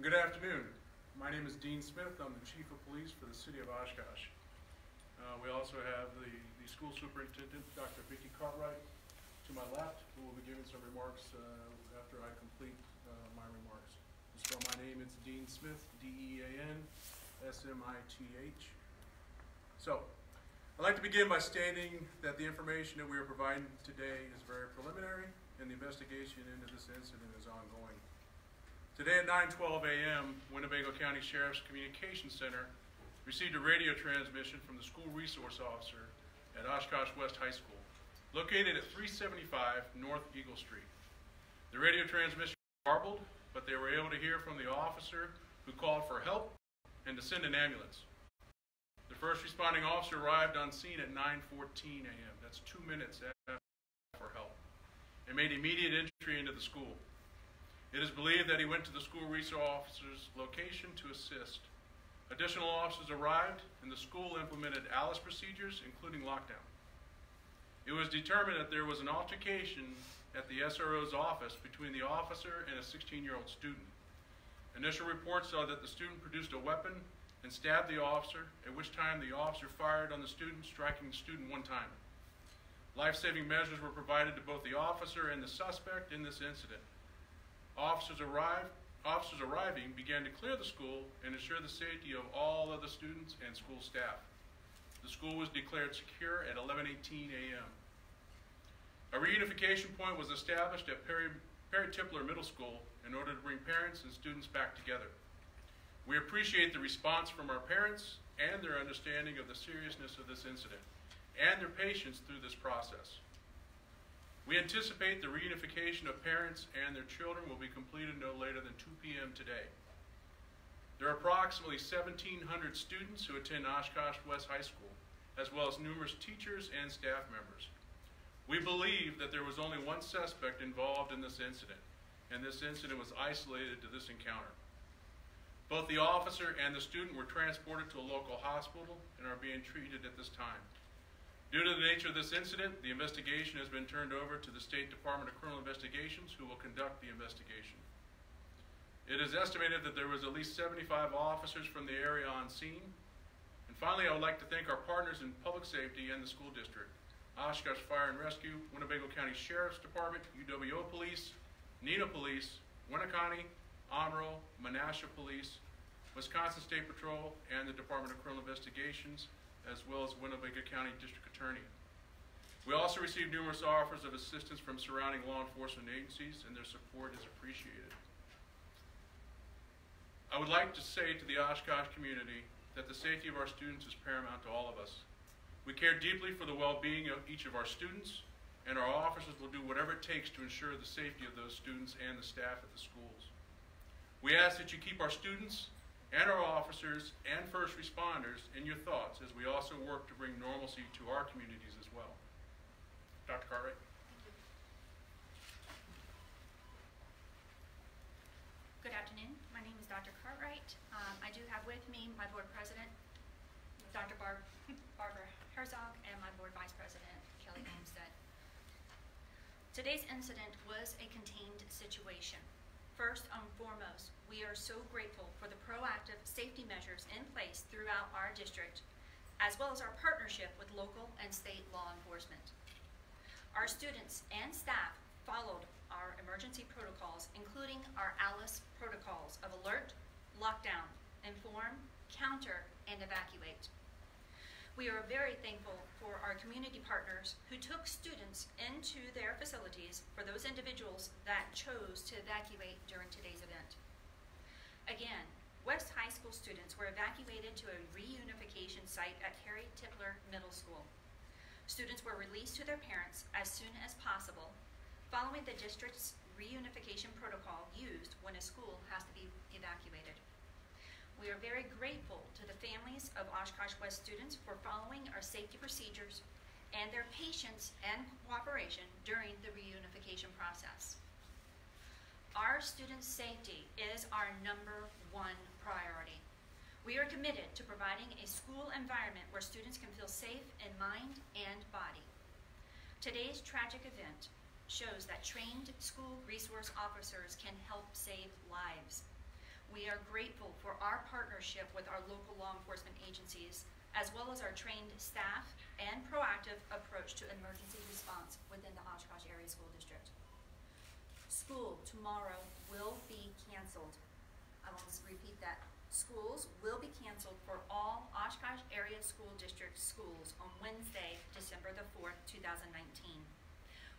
Good afternoon. My name is Dean Smith. I'm the Chief of Police for the City of Oshkosh. We also have the School Superintendent, Dr. Vicki Cartwright, to my left, who will be giving some remarks after I complete my remarks. So my name is Dean Smith, D-E-A-N-S-M-I-T-H. So, I'd like to begin by stating that the information that we are providing today is very preliminary, and the investigation into this incident is ongoing. Today at 9:12 a.m., Winnebago County Sheriff's Communications Center received a radio transmission from the school resource officer at Oshkosh West High School, located at 375 North Eagle Street. The radio transmission was garbled, but they were able to hear from the officer who called for help and to send an ambulance. The first responding officer arrived on scene at 9:14 a.m. That's 2 minutes after for help, and made immediate entry into the school. It is believed that he went to the school resource officer's location to assist. Additional officers arrived, and the school implemented ALICE procedures, including lockdown. It was determined that there was an altercation at the SRO's office between the officer and a 16-year-old student. Initial reports saw that the student produced a weapon and stabbed the officer, at which time the officer fired on the student, striking the student one time. Life-saving measures were provided to both the officer and the suspect in this incident. Officers arriving began to clear the school and ensure the safety of all other students and school staff. The school was declared secure at 11:18 a.m. A reunification point was established at Perry Tippler Middle School in order to bring parents and students back together. We appreciate the response from our parents and their understanding of the seriousness of this incident and their patience through this process. We anticipate the reunification of parents and their children will be completed no later than 2 p.m. today. There are approximately 1,700 students who attend Oshkosh West High School, as well as numerous teachers and staff members. We believe that there was only one suspect involved in this incident, and this incident was isolated to this encounter. Both the officer and the student were transported to a local hospital and are being treated at this time. Due to the nature of this incident, the investigation has been turned over to the State Department of Criminal Investigations, who will conduct the investigation. It is estimated that there was at least 75 officers from the area on scene. And finally, I would like to thank our partners in public safety and the school district: Oshkosh Fire and Rescue, Winnebago County Sheriff's Department, UWO Police, NENA Police, Winneconne, Omro, Menasha Police, Wisconsin State Patrol, and the Department of Criminal Investigations, as well as Winnebago County District Attorney. We also received numerous offers of assistance from surrounding law enforcement agencies, and their support is appreciated. I would like to say to the Oshkosh community that the safety of our students is paramount to all of us. We care deeply for the well-being of each of our students, and our officers will do whatever it takes to ensure the safety of those students and the staff at the schools. We ask that you keep our students and our officers and first responders in your thoughts as we also work to bring normalcy to our communities as well. Dr. Cartwright. Good afternoon. My name is Dr. Cartwright. I do have with me my board president, Dr. Barbara Herzog, and my board vice president, Kelly Olmstead. Today's incident was a contained situation. First and foremost, we are so grateful for the proactive safety measures in place throughout our district, as well as our partnership with local and state law enforcement. Our students and staff followed our emergency protocols, including our ALICE protocols of alert, lockdown, inform, counter, and evacuate. We are very thankful for our community partners who took students into their facilities for those individuals that chose to evacuate during today's event. Again, West High School students were evacuated to a reunification site at Perry Tippler Middle School. Students were released to their parents as soon as possible, following the district's reunification protocol used when a school has to be evacuated. We are very grateful to the families of Oshkosh West students for following our safety procedures and their patience and cooperation during the reunification process. Our students' safety is our #1 priority. We are committed to providing a school environment where students can feel safe in mind and body. Today's tragic event shows that trained school resource officers can help save lives. We are grateful for our partnership with our local law enforcement agencies, as well as our trained staff and proactive approach to emergency response within the Oshkosh Area School District. School tomorrow will be canceled. I want to repeat that. Schools will be canceled for all Oshkosh Area School District schools on Wednesday, December the 4th, 2019.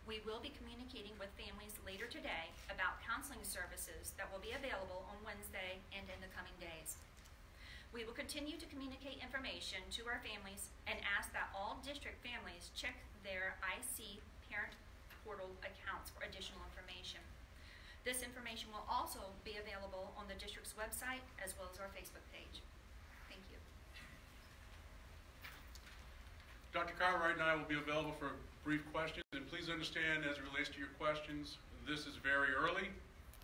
We will be communicating with families later today about counseling services that will be available on Wednesday and in the coming days. We will continue to communicate information to our families and ask that all district families check their IC parent portal accounts for additional information. This information will also be available on the district's website as well as our Facebook page. Thank you. Dr. Cartwright and I will be available for brief questions, and please understand as it relates to your questions, this is very early.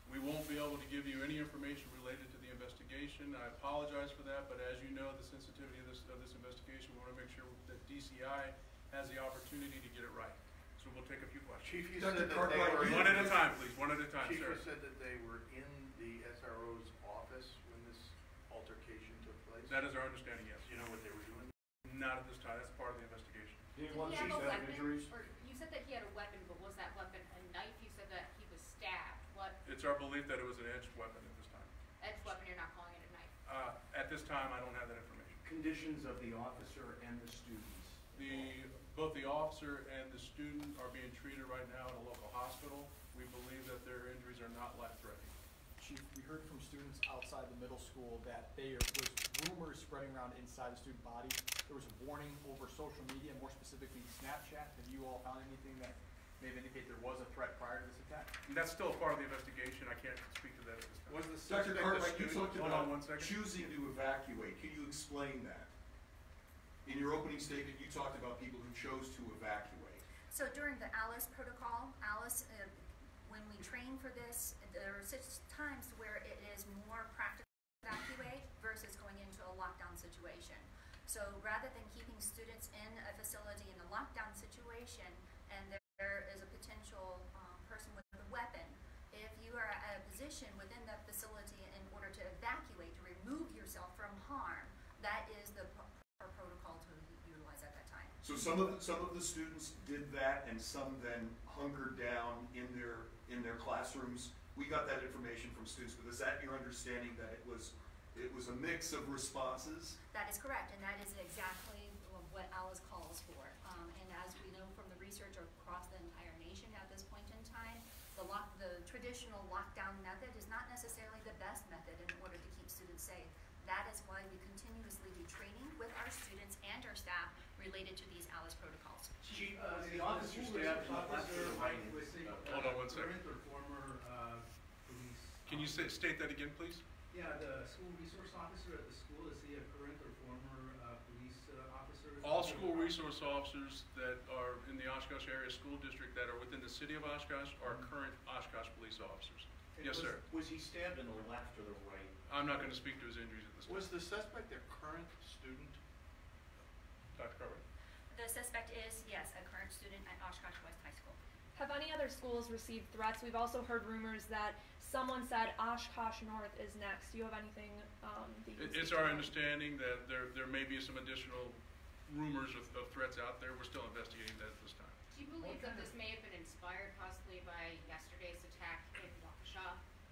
We won't be able to give you any information related to the investigation. I apologize for that, but as you know, the sensitivity of this investigation, we want to make sure that DCI has the opportunity to get it right. So we'll take a few questions. Chief, you said that they were one at a time, please. One at a time, Chief, sir. you said that they were in the SRO's office when this altercation took place? That is our understanding, yes. Do you know what they were doing? Not at this time. That's part of the investigation. Did he have a weapon? Or you said that he had a weapon, but was that weapon a knife? You said that he was stabbed. What? It's our belief that it was an edged weapon at this time. Edged weapon, you're not calling it a knife? At this time, I don't have that information. Conditions of the officer and the students. Both the officer and the student are being treated right now at a local hospital. We believe that their injuries are not life-threatening. Chief, we heard from students outside the middle school that there was rumors spreading around inside the student body. There was a warning over social media, more specifically Snapchat. Have you all found anything that may indicate there was a threat prior to this attack? And that's still a part of the investigation. I can't speak to that at this time. Was the Dr. suspect Cartwright, you talked Hold about on 1 second. choosing to evacuate. Can you explain that? In your opening statement, you talked about people who chose to evacuate. So during the ALICE protocol, when we train for this, there are such times where it is more practical to evacuate versus going into a lockdown situation. So rather than keeping students in a facility in a lockdown situation and there is a potential person with a weapon, if you are at a position within that facility in order to evacuate, to remove yourself from harm, that is the protocol to utilize at that time. So some of the students did that, and some then hunkered down in their classrooms. We got that information from students, but is that your understanding that it was a mix of responses? That is correct, and that is exactly what ALICE calls for. And as we know from the research across the entire nation at this point in time, the traditional lockdown method is not necessarily the best method in order to keep students safe. That is why we continuously do training with our students and our staff related to these ALICE protocols. Chief, the officer stabbed an officer with Hold on 1 second. current or former police. Can you state that again, please? Yeah, the school resource officer at the school, is he a current or former police officer? All school resource officers that are in the Oshkosh Area School District that are within the city of Oshkosh are current Oshkosh police officers. Yes, sir. Was he stabbed in the left or the right? I'm not going to speak to his injuries at this time. Was the suspect a current student? Dr. Cartwright? The suspect is, yes, a current student at Oshkosh West High School. Have any other schools received threats? We've also heard rumors that someone said Oshkosh North is next. Do you have anything that you can It's speak our to? understanding that there may be some additional rumors of threats out there. We're still investigating that at this time. Do you believe that this may have been inspired possibly by yesterday's attack in Waukesha?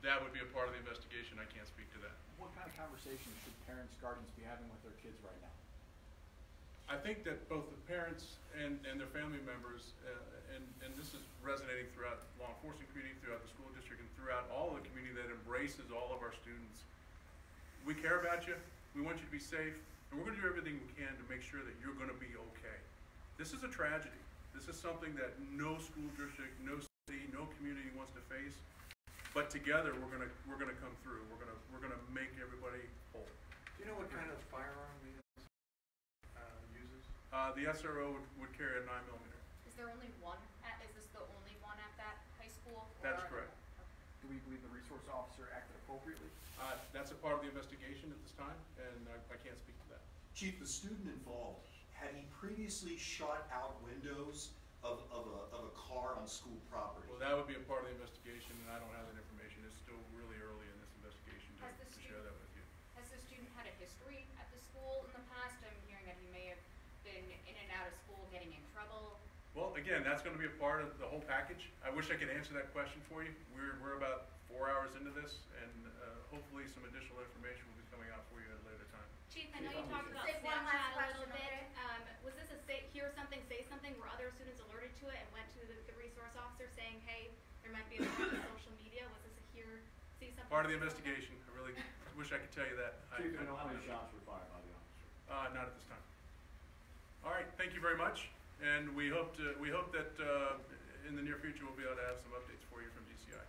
That would be a part of the investigation. I can't speak to that. What kind of conversations should parents, guardians be having with their kids right now? I think that both the parents and their family members, and this is resonating throughout the law enforcement community, throughout the school district, and throughout all of the community that embraces all of our students. We care about you. We want you to be safe. And we're going to do everything we can to make sure that you're going to be okay. This is a tragedy. This is something that no school district, no city, no community wants to face. But together, we're going to come through. We're going to make everybody whole. Do you know what kind of firearm he uses? The SRO would carry a 9mm. Is there only one? Is this the only one at that high school? That is or- correct. Do we believe the resource officer acted appropriately? That's a part of the investigation at this time, and I can't speak to that. Chief, the student involved, had he previously shot out windows of a car on school property? Well, that would be a part of the investigation, and I don't have that information. It's still really early in this investigation Has to the share had a history at the school in the past? I'm hearing that he may have been in and out of school, getting in trouble. Well, again, that's going to be a part of the whole package. I wish I could answer that question for you. We're about 4 hours into this, and hopefully some additional information will be coming out for you at a later time. Chief, I know you talked about Say one last Snapchat a little question, bit. Was this a hear something, say something, where other students alerted to it and went to the resource officer saying, hey, there might be a problem with social media? Was this a hear, see something? Part of the investigation. I really wish I could tell you that. Chief, do you know how many shots were fired by the officer? Not at this time. All right, thank you very much, and we hope that in the near future we'll be able to have some updates for you from DCI.